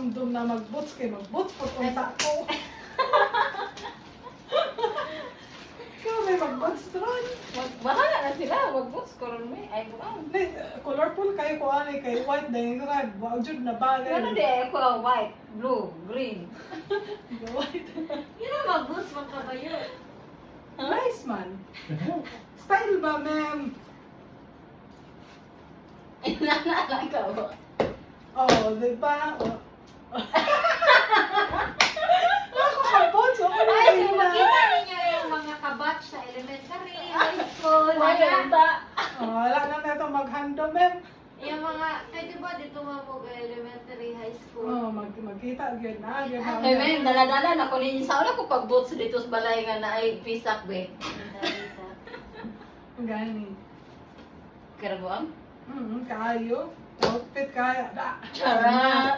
dumdum na mag-boots kay mag-boots po punta ko. Ikaw may mag-boots ron. Bahala na sila, mag-boots ko ron may. Ay, buang. Colorful kayo ko ani kay white na yung red. Wow, jud na bagay. Ano di ako, white, blue, green. White. Yun ang mag-boots, magkabayo. Nice man. Style ba, ma'am? Inanala ka ba? Oh, di ba? Oh. Ako ka-boots. Ako na Ay, so yun na. makita ninyo yung mga kabatch sa elementary, high school, Wala ayan. ba? Oh, wala na na mag-hando, ma'am. Yung mga, pwede ba dito mamog elementary, high school? Oh, magkita gyud na. Gyud na. Ay, men, dala-dala na ko ninyo. Sa una ko pag-boots dito sa balay nga na ay pisak be. Gani. Karabuang? Kayo. Outfit kaya. Da. Charot!